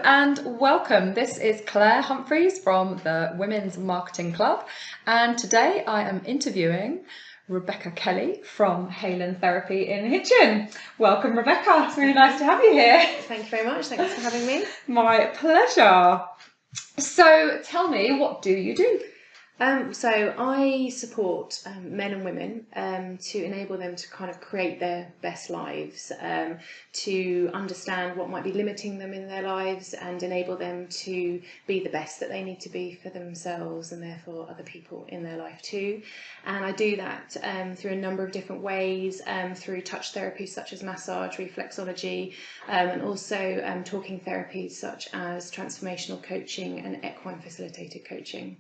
and welcome. This is Claire Humphreys from the Women's Marketing Club, and today I am interviewing Rebecca Kelly from Haelan Therapy in Hitchin. Welcome, Rebecca. It's really nice to have you here. Thank you very much. Thanks for having me. My pleasure. So tell me, what do you do? So I support men and women to enable them to kind of create their best lives, to understand what might be limiting them in their lives and enable them to be the best that they need to be for themselves and therefore other people in their life too. And I do that through a number of different ways, through touch therapies such as massage, reflexology, and also talking therapies such as transformational coaching and equine facilitated coaching.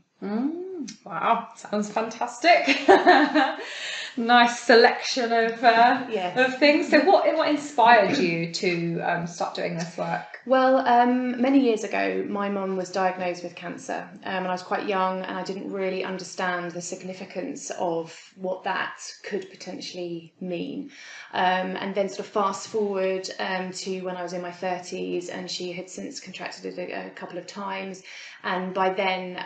Wow, sounds fantastic. Nice selection of things. So what inspired you to start doing this work? Well, many years ago, my mum was diagnosed with cancer, and I was quite young, and I didn't really understand the significance of what that could potentially mean. And then sort of fast forward to when I was in my 30s, and she had since contracted it a couple of times, and by then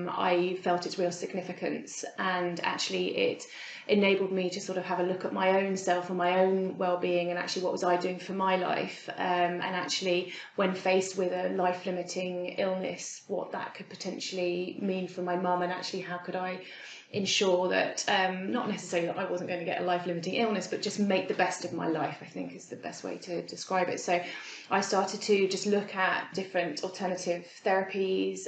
I felt its real significance, and actually it enabled me to sort of have a look at my own self and my own well-being and actually what was I doing for my life, and actually when faced with a life-limiting illness, what that could potentially mean for my mum, and actually how could I ensure that not necessarily that I wasn't going to get a life-limiting illness, but just make the best of my life, I think is the best way to describe it. So I started to just look at different alternative therapies,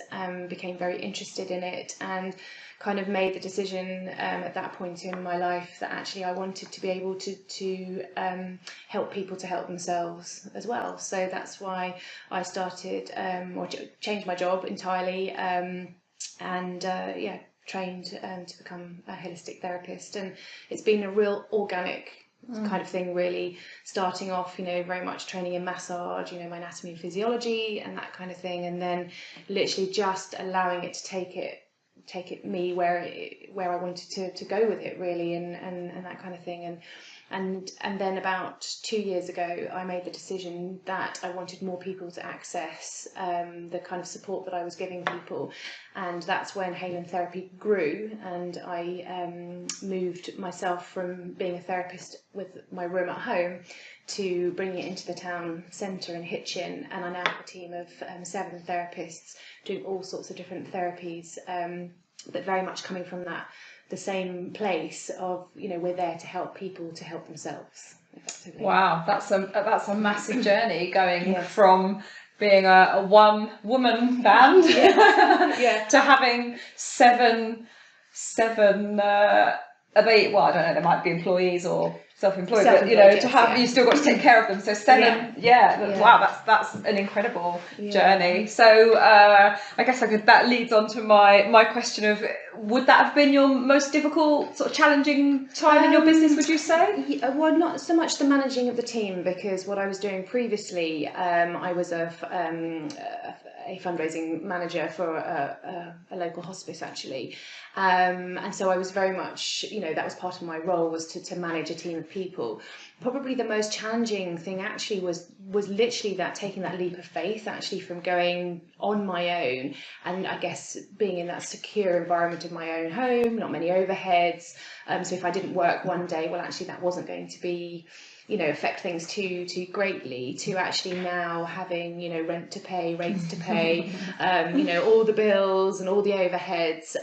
became very interested in it, and kind of made the decision at that point in my life that actually I wanted to be able to help people to help themselves as well. So that's why I started or changed my job entirely, and trained to become a holistic therapist. And it's been a real organic kind of thing, really, starting off, very much training in massage, my anatomy and physiology and that kind of thing, and then literally just allowing it to take it me where I wanted to go with it, really, and that kind of thing. And then about 2 years ago, I made the decision that I wanted more people to access the kind of support that I was giving people, and that's when Haelan Therapy grew, and I moved myself from being a therapist with my room at home to bringing it into the town centre in Hitchin, and I now have a team of 7 therapists doing all sorts of different therapies, but very much coming from the same place of, we're there to help people to help themselves, effectively. Wow, that's a massive journey going from being a one-woman band to having seven I don't know, they might be employees or self-employed, but to have you still got to take care of them. So 7, wow, that's an incredible journey. So I guess that leads on to my question of, would that have been your most difficult, sort of challenging time in your business, would you say? Well, not so much the managing of the team, because what I was doing previously, I was a fundraising manager for a local hospice, actually, and so I was very much, that was part of my role, was to manage a team of people. Probably the most challenging thing actually was literally taking that leap of faith, actually, from going on my own, and I guess being in that secure environment of my own home, not many overheads, so if I didn't work one day, well, actually that wasn't going to be affect things too greatly, to actually now having, rent to pay, rates to pay, all the bills and all the overheads,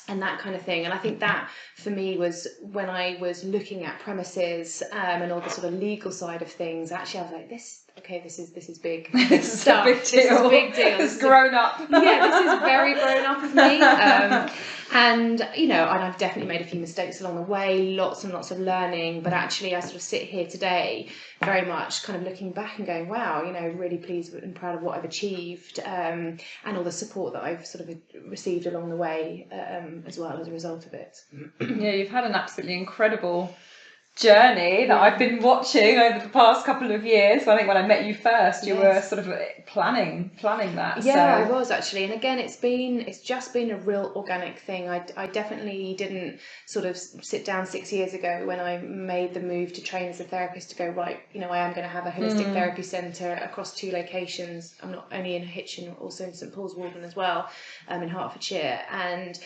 and that kind of thing. And I think that for me was when I was looking at premises and all the sort of legal side of things, actually I was like, this is big stuff. This is a big deal. It's grown up. Yeah, this is very grown up of me. And I've definitely made a few mistakes along the way, lots and lots of learning, but actually I sort of sit here today very much kind of looking back and going, wow, really pleased and proud of what I've achieved, and all the support that I've sort of received along the way, as well, as a result of it. Yeah, you've had an absolutely incredible journey that I've been watching over the past couple of years. I think when I met you first, you were sort of planning that. Yeah, I was actually, and again, it's just been a real organic thing. I definitely didn't sort of sit down 6 years ago when I made the move to train as a therapist to go, right, you know, I am going to have a holistic therapy centre across 2 locations. I'm not only in Hitchin, also in St Paul's Walden as well, in Hertfordshire, and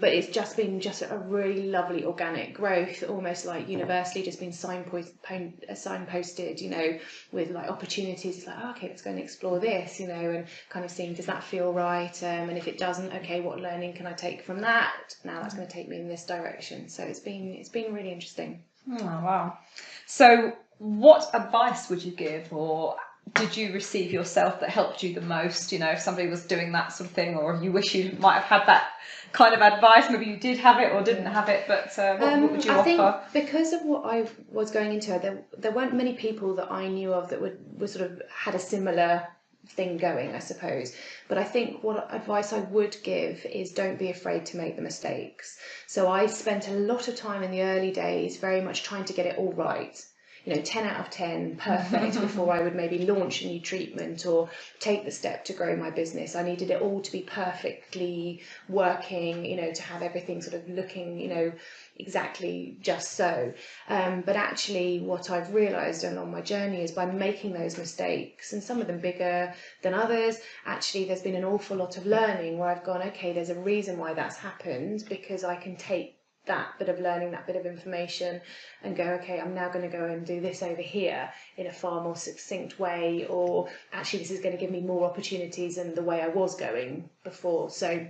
but it's just been a really lovely organic growth, almost like universally just been signposted, you know, with like opportunities. It's like, oh, okay, let's go and explore this, you know, and kind of seeing, does that feel right, and if it doesn't, okay, what learning can I take from that? Now that's going to take me in this direction. So it's been really interesting. Oh wow. So what advice would you give, or did you receive yourself that helped you the most? You know, if somebody was doing that sort of thing, or you wish you might have had that kind of advice, maybe you did have it or didn't have it, but what would you offer? I think because of what I was going into, there weren't many people that I knew of that were sort of had a similar thing going, I suppose. But I think what advice I would give is don't be afraid to make the mistakes. So I spent a lot of time in the early days very much trying to get it all right. You know, 10 out of 10, perfect, before I would maybe launch a new treatment or take the step to grow my business. I needed it all to be perfectly working, you know, to have everything sort of looking, you know, exactly just so. But actually what I've realised along my journey is by making those mistakes, and some of them bigger than others, actually there's been an awful lot of learning where I've gone, okay, there's a reason why that's happened, because I can take that bit of learning, that bit of information, and go, okay, I'm now going to go and do this over here in a far more succinct way, or actually this is going to give me more opportunities than the way I was going before. So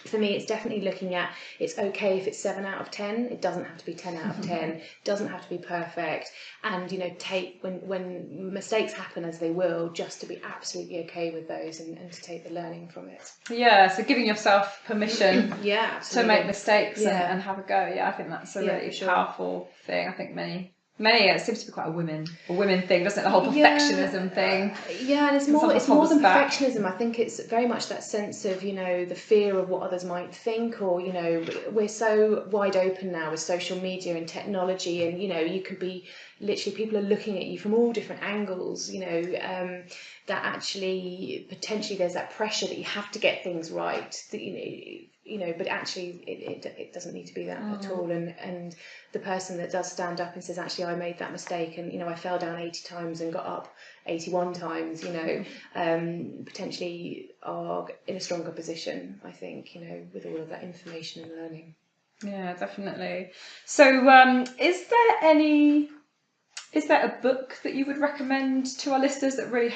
for me, it's definitely looking at, it's okay if it's 7 out of 10, it doesn't have to be 10 out of 10, it doesn't have to be perfect, and you know, take when mistakes happen, as they will, just to be absolutely okay with those, and to take the learning from it. Yeah, so giving yourself permission to make mistakes and have a go. Yeah, I think that's a really powerful thing. I think many, it seems to be quite a women thing, doesn't it? The whole perfectionism thing. Yeah, and it's more than perfectionism. I think it's very much that sense of, you know, the fear of what others might think, or, you know, we're so wide open now with social media and technology, and, you know, you could be literally, people are looking at you from all different angles, you know, that actually potentially there's that pressure that you have to get things right, that, you know, but actually it doesn't need to be that at all. And the person that does stand up and says, actually, I made that mistake, and, you know, I fell down 80 times and got up 81 times, you know, potentially are in a stronger position, I think, you know, with all of that information and learning. Yeah, definitely. So is there a book that you would recommend to our listeners that really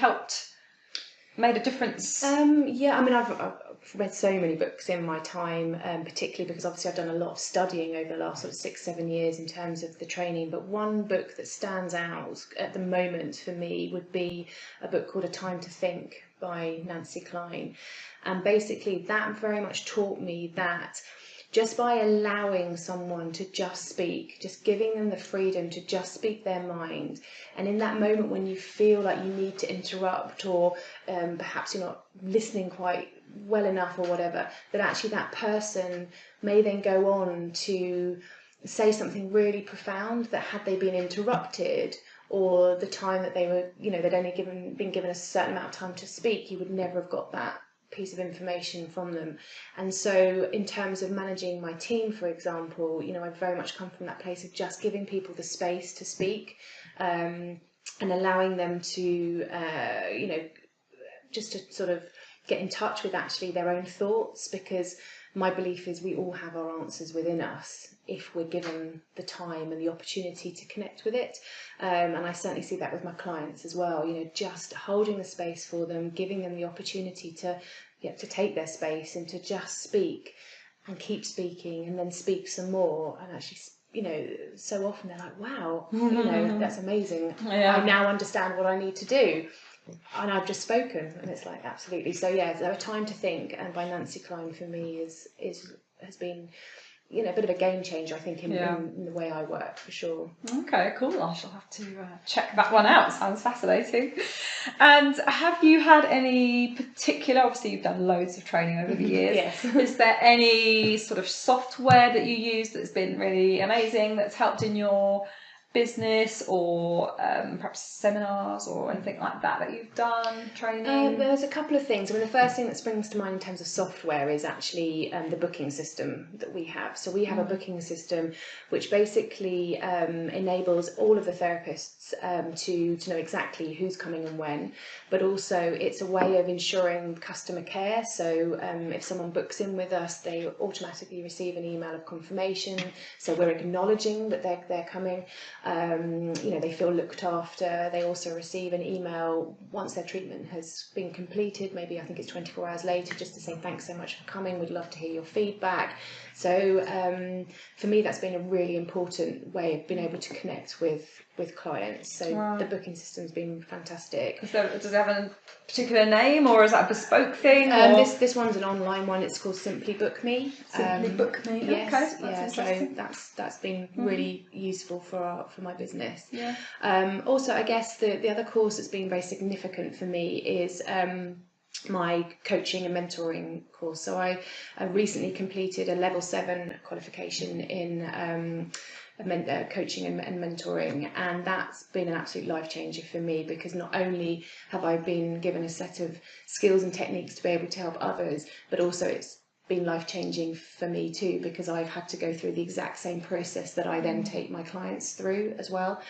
made a difference? Yeah, I mean, I've read so many books in my time, particularly because obviously I've done a lot of studying over the last sort of 6-7 years in terms of the training. But one book that stands out at the moment for me would be a book called A Time to Think by Nancy Klein. And basically that very much taught me that just by allowing someone to just speak, just giving them the freedom to just speak their mind, and in that moment when you feel like you need to interrupt, or perhaps you're not listening quite well enough or whatever, that actually that person may then go on to say something really profound that, had they been interrupted, or the time that they were, you know, they'd only been given a certain amount of time to speak, you would never have got that piece of information from them. And so in terms of managing my team, for example, you know, I've very much come from that place of just giving people the space to speak, and allowing them to you know, just to sort of get in touch with actually their own thoughts, because my belief is we all have our answers within us if we're given the time and the opportunity to connect with it. And I certainly see that with my clients as well, you know, just holding the space for them, giving them the opportunity to take their space and to just speak and keep speaking, and then speak some more. And actually, you know, so often they're like, wow, you know, that's amazing. Yeah. I now understand what I need to do. And I've just spoken, and it's like, absolutely. So yeah, A Time to Think, and by Nancy Klein, for me has been, you know, a bit of a game changer, I think, in the way I work, for sure. Okay, cool. I shall have to check that one out. Sounds fascinating. And have you had any particular, obviously you've done loads of training over the years. Yes. Is there any sort of software that you use that's been really amazing, that's helped in your business or perhaps seminars or anything like that you've done, training? There's a couple of things. I mean, the first thing that springs to mind in terms of software is actually the booking system that we have. So we have a booking system which basically enables all of the therapists to know exactly who's coming and when, but also it's a way of ensuring customer care. So if someone books in with us, they automatically receive an email of confirmation. So we're acknowledging that they're coming. They feel looked after. They also receive an email once their treatment has been completed, maybe I think it's 24 hours later, just to say thanks so much for coming, we'd love to hear your feedback. So for me, that's been a really important way of being able to connect with clients. So the booking system's been fantastic. Does it have a particular name, or is that a bespoke thing? This one's an online one. It's called Simply Book Me. Simply Book Me. Yes, Okay, so that's been really useful for my business. Yeah. Also, I guess the other course that's been very significant for me is my coaching and mentoring course. So I recently completed a level 7 qualification in coaching and mentoring, and that's been an absolute life changer for me, because not only have I been given a set of skills and techniques to be able to help others, but also it's been life-changing for me too, because I've had to go through the exact same process that I then take my clients through as well.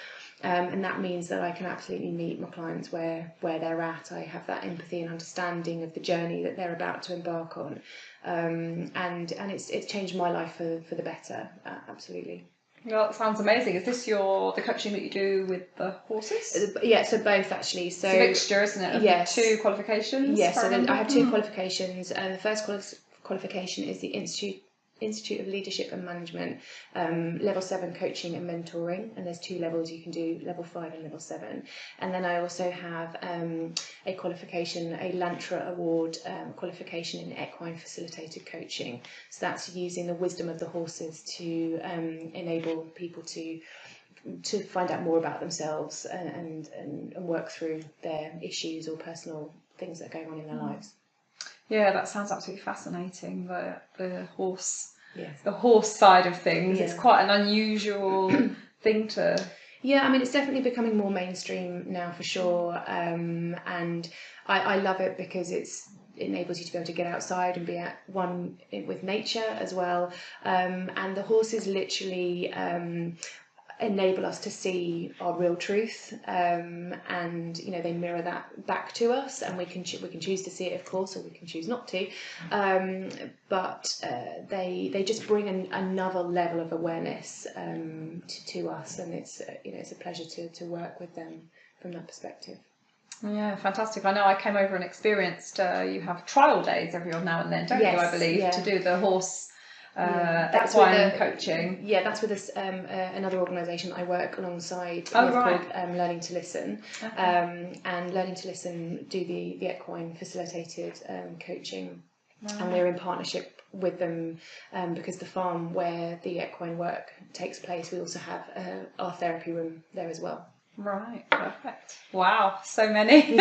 And that means that I can absolutely meet my clients where they're at. I have that empathy and understanding of the journey that they're about to embark on, and it's changed my life for the better, absolutely. Well, it sounds amazing. Is this the coaching that you do with the horses? Yeah, so both actually. So it's a mixture, isn't it? Of yes. The 2 qualifications. Yes, so then I have 2 qualifications, and the first qualification is the Institute of Leadership and Management, level 7 coaching and mentoring, and there's 2 levels you can do, level 5 and level 7. And then I also have a qualification, a Lantra Award qualification in equine facilitated coaching. So that's using the wisdom of the horses to enable people to find out more about themselves and work through their issues or personal things that are going on in their lives. Yeah, that sounds absolutely fascinating. The horse, yes. The horse side of things. Yeah. It's quite an unusual thing to. Yeah, I mean, it's definitely becoming more mainstream now for sure, and I love it because it enables you to be able to get outside and be at one with nature as well, and the horses literally enable us to see our real truth, and they mirror that back to us, and we can choose to see it, of course, or we can choose not to, but they just bring another level of awareness to us, and it's a pleasure to work with them from that perspective. Yeah, fantastic. I know I came over and experienced you have trial days every now and then, don't you, I believe, to do the horse equine coaching. Yeah, that's with another organisation I work alongside with called Learning to Listen. Okay. And Learning to Listen do the equine facilitated coaching. Right. And we're in partnership with them because the farm where the equine work takes place, we also have our therapy room there as well. Right, perfect. Wow, so many,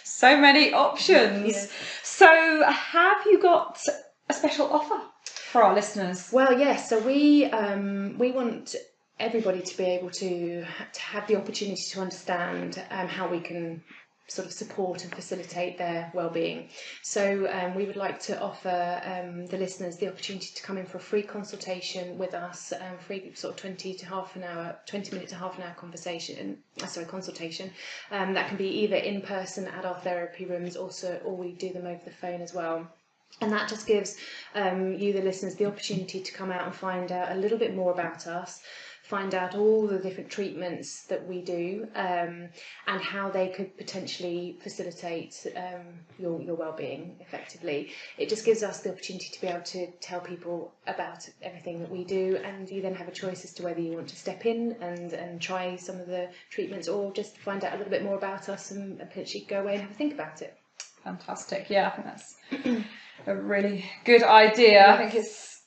so many options. Yes. So have you got a special offer for our listeners? Well, yes. So we want everybody to be able to have the opportunity to understand how we can sort of support and facilitate their well-being. So we would like to offer the listeners the opportunity to come in for a free consultation with us, free sort of 20 minute to half an hour consultation. That can be either in person at our therapy rooms, or we do them over the phone as well. And that just gives you, the listeners, the opportunity to come out and find out a little bit more about us, find out all the different treatments that we do, and how they could potentially facilitate your well-being effectively. It just gives us the opportunity to be able to tell people about everything that we do, and you then have a choice as to whether you want to step in and try some of the treatments, or just find out a little bit more about us and potentially go away and have a think about it. Fantastic. Yeah, I think that's a really good idea. Yes. I think it's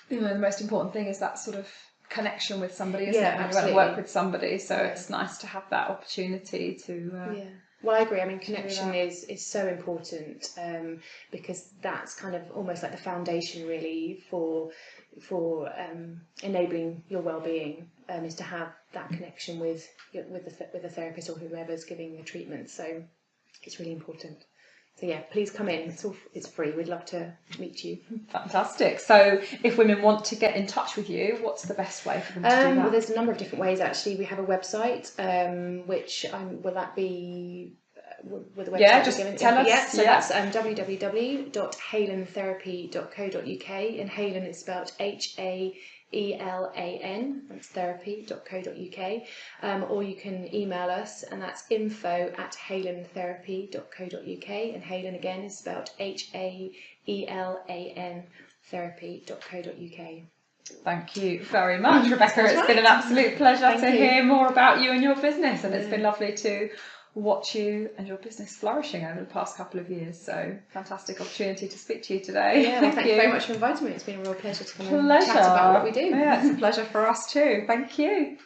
the most important thing is that sort of connection with somebody, isn't it? When you want to work with somebody, so it's nice to have that opportunity to Well, I agree. I mean, connection is so important, because that's kind of almost like the foundation, really, for enabling your well-being, is to have that connection with the therapist or whoever's giving the treatment. So it's really important. So yeah, please come in. It's free. We'd love to meet you. Fantastic. So if women want to get in touch with you, what's the best way for them to do that? Well, there's a number of different ways actually. We have a website, which will that be with the website? Yeah, just tell us. Yeah, so that's www.haelantherapy.co.uk, and Haelan is spelled Haelan, that's therapy.co.uk, or you can email us, and that's info@haelantherapy.co.uk, and Haelan again is spelled Haelan therapy.co.uk. Thank you very much, Rebecca. It's been an absolute pleasure to hear more about you and your business, and it's been lovely to watch you and your business flourishing over the past couple of years. So fantastic opportunity to speak to you today. Yeah, well, thank you very much for inviting me. It's been a real pleasure to come and chat about what we do. Yeah, it's a pleasure for us too. Thank you.